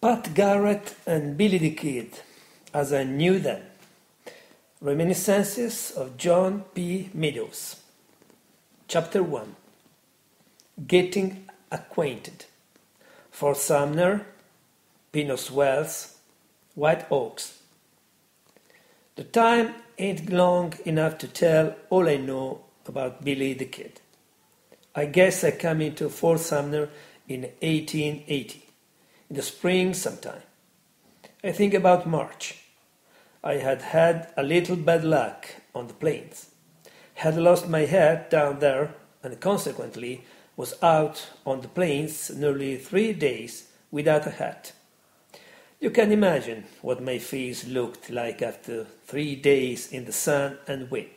Pat Garret and Billy the Kid, as I knew them. Reminiscences of John P. Meadows. Chapter 1. Getting Acquainted. Fort Sumner, Pinus Wells, White Oaks. The time ain't long enough to tell all I know about Billy the Kid. I guess I came into Fort Sumner in 1880, in the spring sometime. I think about March. I had had a little bad luck on the plains, had lost my hat down there, and consequently was out on the plains nearly 3 days without a hat. You can imagine what my face looked like after 3 days in the sun and wind.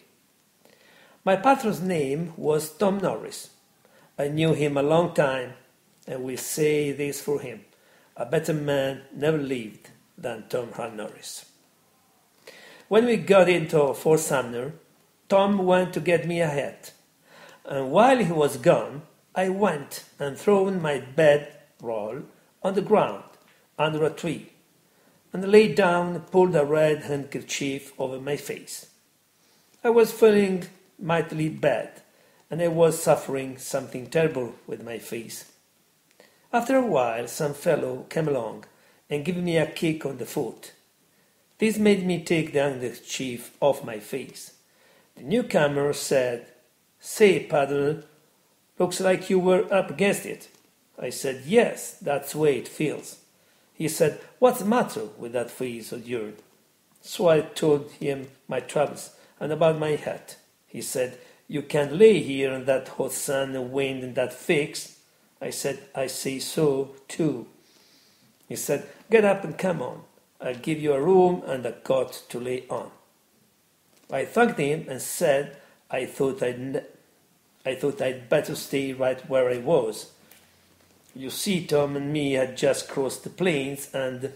My patron's name was Tom Norris. I knew him a long time, and will say this for him: a better man never lived than Tom Norris. When we got into Fort Sumner, Tom went to get me a hat, and while he was gone, I went and thrown my bedroll on the ground under a tree, and lay down and pulled a red handkerchief over my face. I was feeling mightily bad, and I was suffering something terrible with my face. After a while, some fellow came along and gave me a kick on the foot. This made me take the handkerchief off my face. The newcomer said, "Say, Paddle, looks like you were up against it." I said, "Yes, that's the way it feels." He said, "What's the matter with that face of yours?" So I told him my troubles and about my hat. He said, "You can't lay here in that hot sun and wind in that fix." I said, "I say so, too." He said, "Get up and come on. I'll give you a room and a cot to lay on." I thanked him and said I thought I'd better stay right where I was. You see, Tom and me had just crossed the plains, and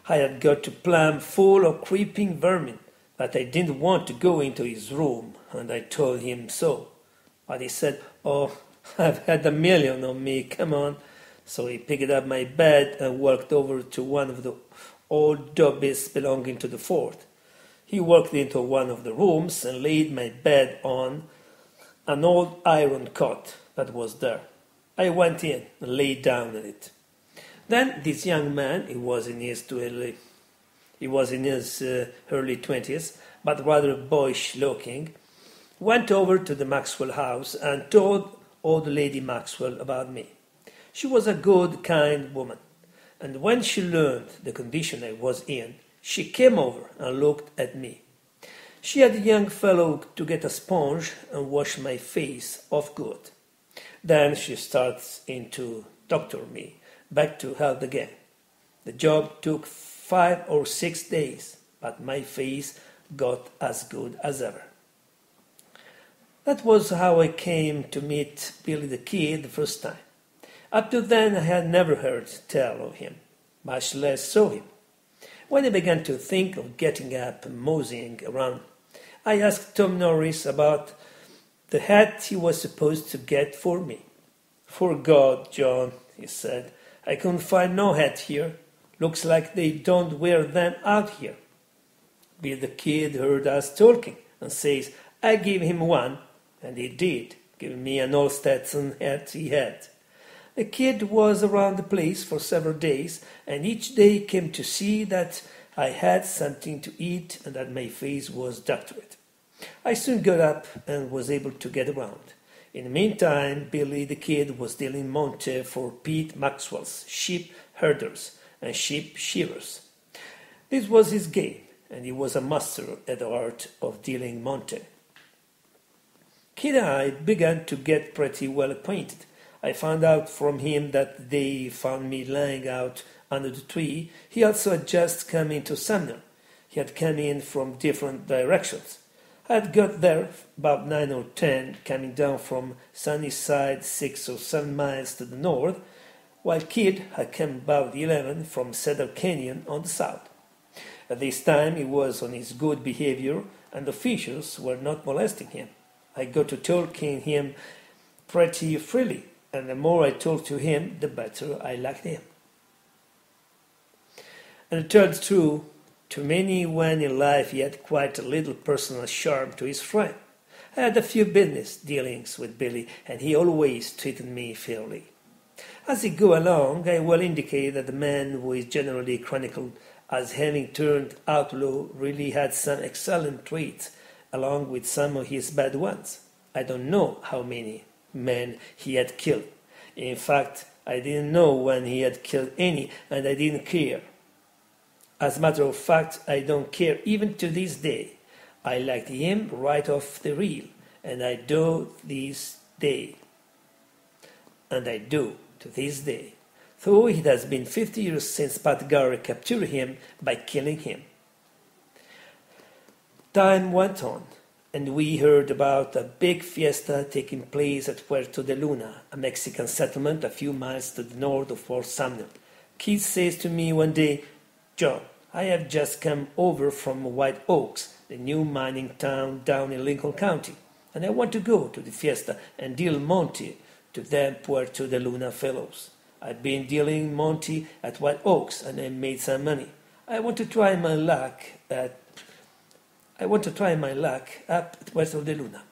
I had got to plumb full of creeping vermin, but I didn't want to go into his room, and I told him so. But he said, "Oh, I've had a million on me, come on." So he picked up my bed and walked over to one of the old dobbies belonging to the fort. He walked into one of the rooms and laid my bed on an old iron cot that was there. I went in and lay down on it. Then this young man, he was in his early 20s, but rather boyish looking, went over to the Maxwell house and told old Lady Maxwell about me. She was a good, kind woman, and when she learned the condition I was in, she came over and looked at me. She had a young fellow to get a sponge and wash my face off good. Then she starts in to doctor me back to health again. The job took 5 or 6 days, but my face got as good as ever. That was how I came to meet Billy the Kid the first time. Up to then I had never heard tell of him, much less saw him. When I began to think of getting up and moseying around, I asked Tom Norris about the hat he was supposed to get for me. "For God, John," he said, "I couldn't find no hat here. Looks like they don't wear them out here." Bill the Kid heard us talking and says, "I give him one," and he did, give me an old Stetson hat he had. The Kid was around the place for several days, and each day came to see that I had something to eat and that my face was doctored. I soon got up and was able to get around. In the meantime, Billy the Kid was dealing monte for Pete Maxwell's sheep herders and sheep shearers. This was his game, and he was a master at the art of dealing monte. Kid and I began to get pretty well acquainted. I found out from him that they found me lying out under the tree. He also had just come into Sumner. He had come in from different directions. I had got there about 9 or 10, coming down from Sunnyside 6 or 7 miles to the north, while Kid had come about 11 from Cedar Canyon on the south. At this time he was on his good behavior, and the officials were not molesting him. I got to talking him pretty freely, and the more I talked to him, the better I liked him. And to tell the truth, to many when in life he had quite a little personal charm to his friend. I had a few business dealings with Billy, and he always treated me fairly. As he go along, I will indicate that the man who is generally chronicled as having turned outlaw really had some excellent traits, along with some of his bad ones. I don't know how many men he had killed. In fact, I didn't know when he had killed any, and I didn't care. As a matter of fact, I don't care even to this day. I liked him right off the reel, and I do this day. And I do to this day, though it has been 50 years since Pat Garret captured him by killing him. Time went on, and we heard about a big fiesta taking place at Puerto de Luna, a Mexican settlement a few miles to the north of Fort Sumner. Keith says to me one day, "John, I have just come over from White Oaks, the new mining town down in Lincoln County, and I want to go to the fiesta and deal Monty to them Puerto de Luna fellows. I've been dealing Monty at White Oaks, and I made some money. I want to try my luck up at Puerto de Luna."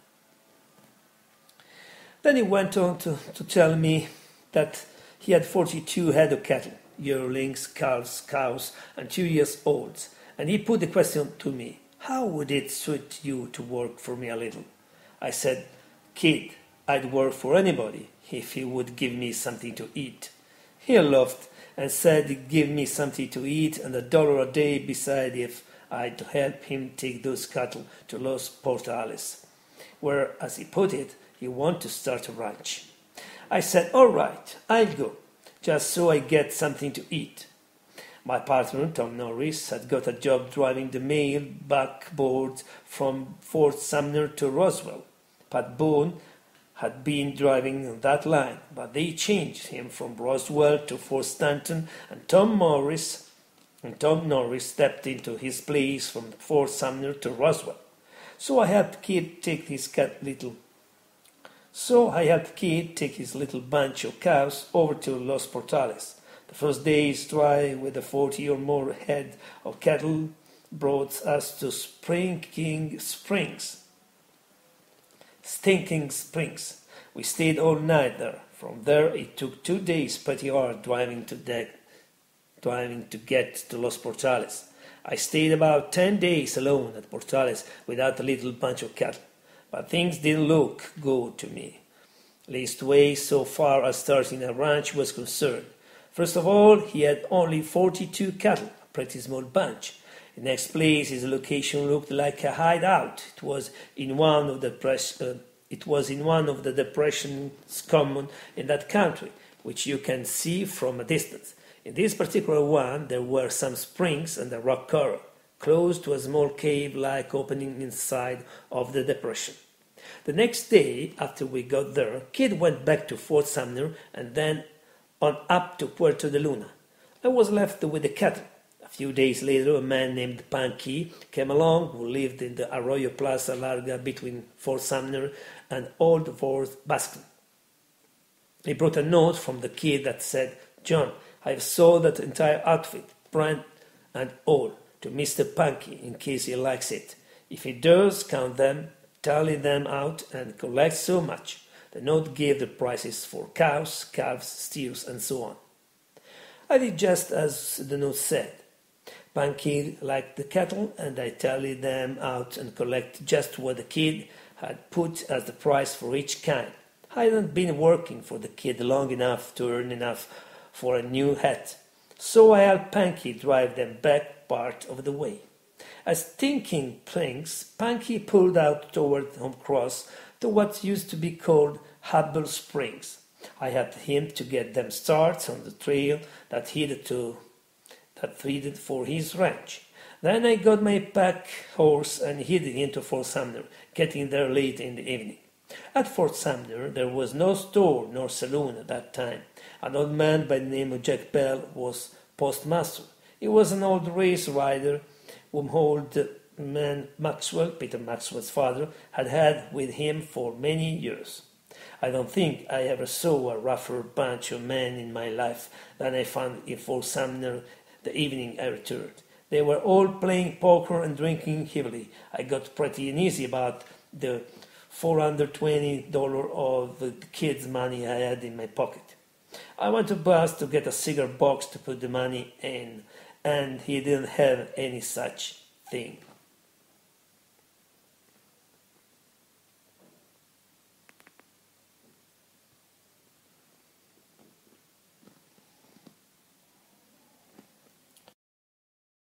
Then he went on to tell me that he had 42 head of cattle, yearlings, calves, cows, and 2-year-olds, and he put the question to me, "How would it suit you to work for me a little?" I said, "Kid, I'd work for anybody if he would give me something to eat." He laughed and said he'd give me something to eat and $1 a day beside if I'd help him take those cattle to Los Portales, where, as he put it, he wanted to start a ranch. I said, "All right, I'll go, just so I get something to eat." My partner, Tom Norris, had got a job driving the mail backboard from Fort Sumner to Roswell. Pat Boone had been driving that line, but they changed him from Roswell to Fort Stanton, and Tom Norris stepped into his place from Fort Sumner to Roswell. So I helped Kid take his little bunch of cows over to Los Portales. The first day's drive with the 40 or more head of cattle brought us to Stinking Springs. We stayed all night there. From there, it took 2 days pretty hard driving to get to Los Portales. I stayed about 10 days alone at Portales without a little bunch of cattle, but things didn't look good to me, leastways so far as starting a ranch was concerned. First of all, he had only 42 cattle, a pretty small bunch. The next place, his location looked like a hideout. It was in one of the depressions common in that country, which you can see from a distance. In this particular one, there were some springs and a rock coral, close to a small cave-like opening inside of the depression. The next day, after we got there, Kid went back to Fort Sumner and then on up to Puerto de Luna. I was left with the cattle. A few days later, a man named Panky came along who lived in the Arroyo Plaza Larga between Fort Sumner and Old Fort Baskin. He brought a note from the Kid that said, "John, I've sold that entire outfit, brand and all, to Mr. Panky in case he likes it. If he does, count them, tally them out, and collect so much." The note gave the prices for cows, calves, steers, and so on. I did just as the note said. Panky liked the cattle, and I tallied them out and collected just what the Kid had put as the price for each kind. I hadn't been working for the Kid long enough to earn enough for a new hat, so I helped Panky drive them back part of the way. As Stinking Springs, Panky pulled out toward Home Cross to what used to be called Hubble Springs. I helped him to get them started on the trail that headed for his ranch. Then I got my pack horse and headed into Fort Sumner, getting there late in the evening. At Fort Sumner there was no store nor saloon at that time. An old man by the name of Jack Bell was postmaster. He was an old race rider whom old man Maxwell, Peter Maxwell's father, had with him for many years. I don't think I ever saw a rougher bunch of men in my life than I found in Fort Sumner the evening I returned. They were all playing poker and drinking heavily. I got pretty uneasy about the $420 of the kids' money I had in my pocket. I went to Buzz to get a cigar box to put the money in, and he didn't have any such thing.